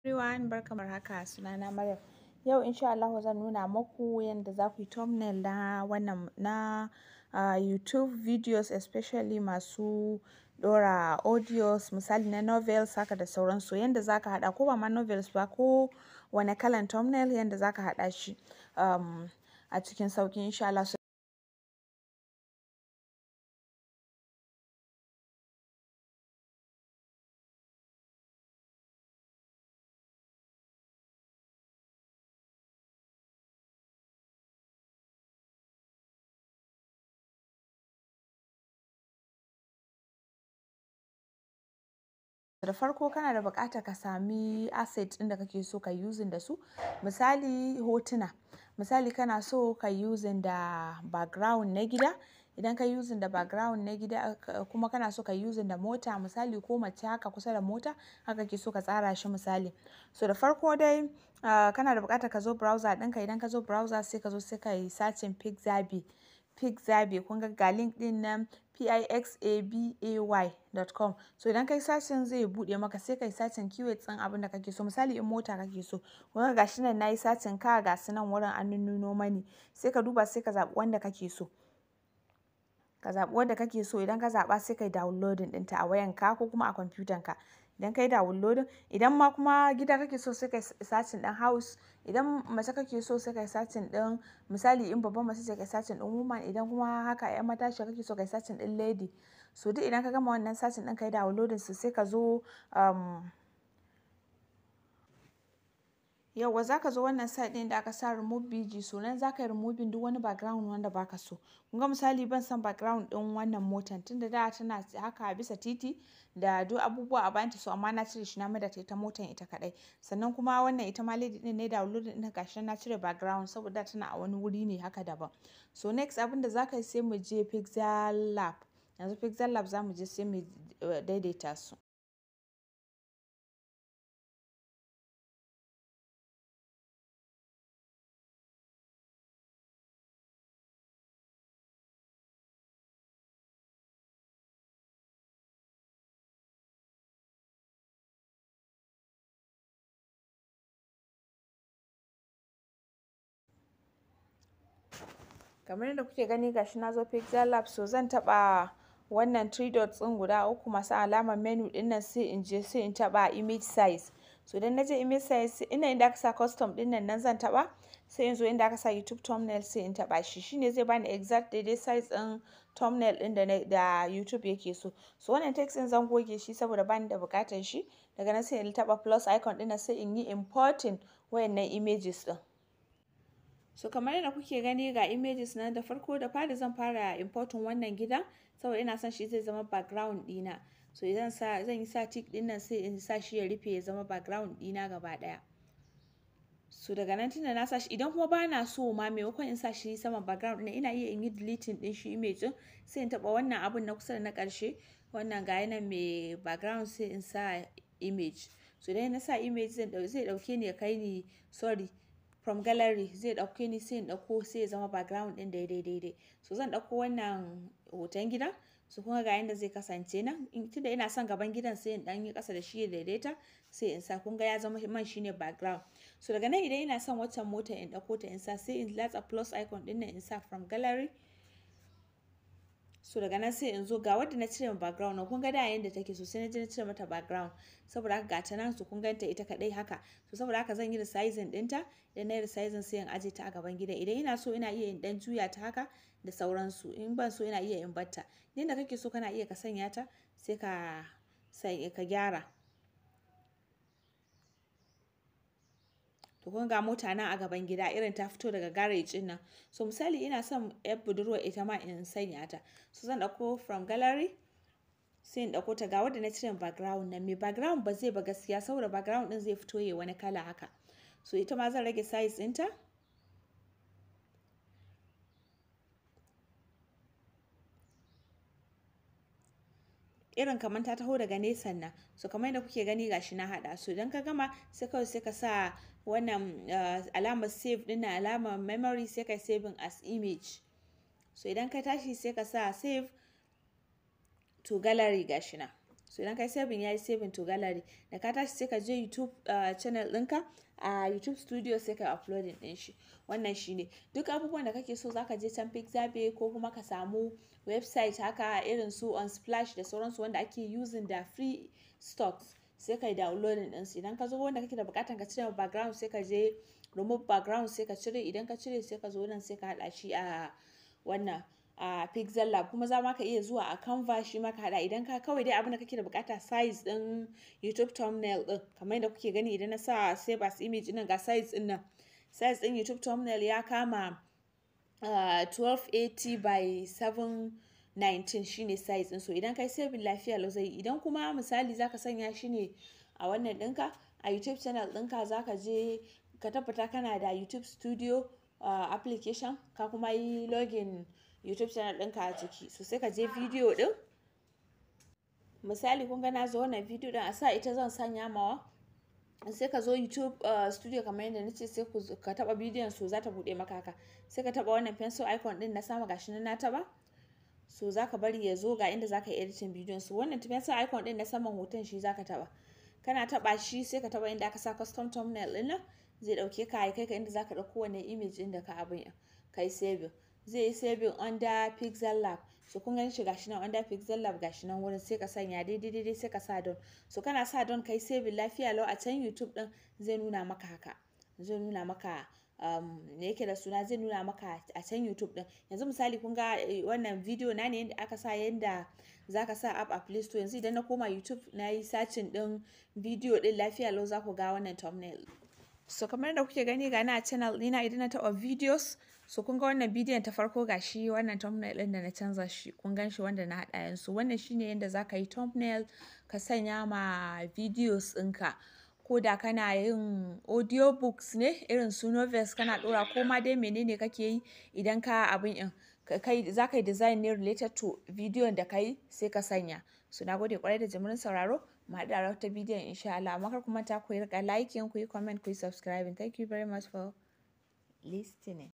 Everyone, barkamar haka, sunana Maryam. Yau insha Allah zan nuna muku yadda za ku yi thumbnail na wannan YouTube videos, especially masu ɗora audios, misali na novels haka da sauransu. Yadda za ka haɗa ko ba ma novels ba, ko wane kalan thumbnail yadda za ka haɗa shi a cikin sauƙi insha Allah. Da farko kana da buƙatar ka sami asset ɗin da kake so ka using da su. Misali hotuna. Misali kana so ka using da background na gida. Idan ka using da background na gida kuma kana so ka using da mota, misali ko mace haka kusa da mota haka kake so ka tsara shi misali. So da farko dai kana da buƙatar ka zo browser ɗinka. Idan ka zo browser sai ka zo sai ka yi searching Pixabay. Kun ga link ɗin nan pixabay.com. So idan ka yi searching zai buɗe maka, sai ka yi searching keywords ɗin abin da kake so. Misali in mota kake so, kun ga shi nan na yi searching ka ga su nan wurin an nuno mani. Sai ka duba sai ka zaɓi wanda kake so. Ka zaɓi wanda kake so. Idan ka zaɓa sai ka yi downloading ɗinta a wayanka ko kuma a kwamfutanka. Idan ka yi downloading, idan ma kuma gida kake so sai ka yi searching ɗin house. Idan mace kake so sai ka yi searching ɗin, misali in babban mace ce ka yi searching ɗin woman. Idan kuma haka 'yan matashiya kake so ka yi searching ɗin lady. So duk idan ka gama wannan searching ɗin ka yi downloading su sai ka zo yauwa za ka zo wannan site ɗin da aka sa remove BG. So nan za ka yi removing duk wani background wanda baka so. Kun ga misali ban san background ɗin wannan motan tunda da tana haka bisa titi da duk abubuwa a bayanta, so amma na cire shi na maida ta ita motan ita kaɗai. Sannan kuma wannan ita ma lady ɗin ne downloading ɗin gashi na cire background saboda tana a wani wuri ne haka daban. So next abin da za ka yi sai mu je Pixel Lab. Yanzu Pixel Lab za mu je sai mu daidaita su. Kamar yadda kuke gani gashi na zo Pixel Lab, so zan taɓa wannan 3 dots ɗin guda uku masu alamar menu ɗin nan sai in je sai in taɓa image size. So idan na je image size ina inda aka sa custom ɗin nan zan taɓa, sai in zo inda aka sa YouTube thumbnail sai in taɓa shi. Shine zai bani exact daidai size ɗin thumbnail ɗin da YouTube yake so. So wannan text ɗin zan goge shi saboda bani da buƙatar shi. Daga nan sai in taɓa plus icon ɗin nan sai in yi importing wayannan images ɗin. So kamar yadda kuke gani ga images nan, da farko da fari zan fara importing wannan gidan saboda ina son shi zai zama background ɗina. So idan zan yi sa tick ɗin nan sai in sa shi ya rufe ya zama background ɗina gaba ɗaya. So daga nan tunda na sa shi, idan kuma bana so ma maimakon in sa shi saman background ɗin ina iya in yi deleting ɗin shi image ɗin, sai in taɓa wannan abun na kusa da na ƙarshe, wannan ga yana mai background sai in sa image. So idan na sa image zai ɗauke ni ya kai ni from gallery, zai ɗauke ni sai in ɗauko sai ya zama background ɗin daidai. So zan ɗauko wannan hoton gidan. So kuma ga yanda zai kasance nan, tunda ina son gaban gidan sai in ɗan yi ƙasa da shi ya daidaita sai in sa. Kun ga ya zama man shine background. So daga nan idan ina son waccan motar in ɗauko ta in sa, sai in latsa plus icon ɗin nan in sa from gallery. So daga nan sai in zo ga wadda na cire background na, kun ga da yanda take, so sai na je na cire mata background saboda haka ga ta nan, so kun ganta ita kadai haka. So saboda haka zan yi resizing ɗinta, idan na yi resizing sai in aje ta a gaban gidan. Idan ina so ina iya in dan juya ta haka da sauransu, in ban so ina iya in batta. Yanda kake so kana iya ka sanya ta sai ka gyara. To kun ga mota nan a gaban gida irin ta fito daga garage ɗin nan. So misali ina son yar budurwa ita ma in sanya ta. So zan ɗauko from gallery sai in ɗauko ta ga wadda na cire background nan. Mai background ba zai ba gaskiya saboda background ɗin zai fito yayi wani kala haka. So ita ma zan rage size ɗinta. Irin kamar ta taho daga nesa nan. So kamar yadda kuke gani gashi na haɗa. So idan ka gama sai kawai sai ka sa wannan alamar save ɗin nan, alamar memory, sai ka saving as image. So idan ka tashi sai ka sa save to gallery gashi na. So idan kai saving yayi saving to gallery, da ka tashi sai ka je YouTube channel ɗinka a YouTube studio sai ka uploading ɗin shi. Wannan shine duk abubuwan da kake so zaka je can Pixabay ko kuma ka samu website haka irin su Unsplash da sauransu wanda ake using da free stocks, sai kai downloading ɗinsu. Idan ka zo wanda kake da bukatan ka cire background sai ka je remove background sai ka cire, idan ka cire sai ka zo nan sai ka haɗa shi a wannan a Pixel Lab, kuma za ma ka iya zuwa a Canva shi ma ka haɗa. Idan ka kawai dai abin da kake da bukata size ɗin YouTube thumbnail ɗin kamar yadda kuke gani idan na sa save as image nan ga size ɗin nan. Size ɗin YouTube thumbnail ya kama 1280 by 719 shine size ɗin. So idan kai saving lafiya lau zai yi. Idan kuma misali zaka sanya shi ne a wannan ɗinka a YouTube channel ɗinka, zaka je ka tabbata kana da YouTube studio application ka kuma yi login YouTube channel ɗinka a ciki. So sai ka je video ɗin, misali kun ga na zo wannan video ɗin a sa ita zan sanya mawa, sai ka zo YouTube studio kamar yadda nace sai ka taba bidiyon, so za ta bude maka haka. Sai ka taba wannan pencil icon ɗin na sama gashi nan na taba, so zaka bari ya zo ga inda zaka yi editing bidiyon. So wannan pencil icon ɗin na saman hoton shi zaka taba, kana taba shi sai ka taba inda aka sa custom thumbnail ɗin nan, zai dauke ka ya kai ka inda zaka dauko wannan image ɗin da ka abin kai saving. Zai yi saving under Pixel Lab. So kun gani shi gashi nan under Pixel Lab gashi nan wurin, sai ka sanya daidai sai ka sa don. So kana sa don kai saving lafiya lau a can YouTube ɗin zai nuna maka haka, zai nuna maka me yake da suna, zai nuna maka a can YouTube ɗin. Yanzu misali kun ga wannan video na ne yanda aka sa yanda zaka sa app a Play Store. Yanzu idan na koma YouTube na yi searching ɗin video ɗin lafiya lau za ku ga wannan thumbnail. So kamar da kuke gani ga na a channel ɗina idan na taɓa videos, so kun ga wannan bidiyon ta farko ga shi wannan thumbnail ɗin da na canza shi, kun gan shi wanda na haɗa yanzu. Wannan shine yanda za ka yi thumbnail ka sanya ma videos ɗinka. Ko da kana yin audio books ne irin su novels kana ɗora ko ma dai menene kake yi, idan ka abin in kai za ka yi design ne related to bidiyon da ka yi sai ka sanya. So na gode kwarai da jimirin sauraro, mu haɗu a wata bidiyon insha Allah. Amma kar ku manta ku yi riƙa liking, ku yi comment, ku yi subscribing. Thank you very much for listening.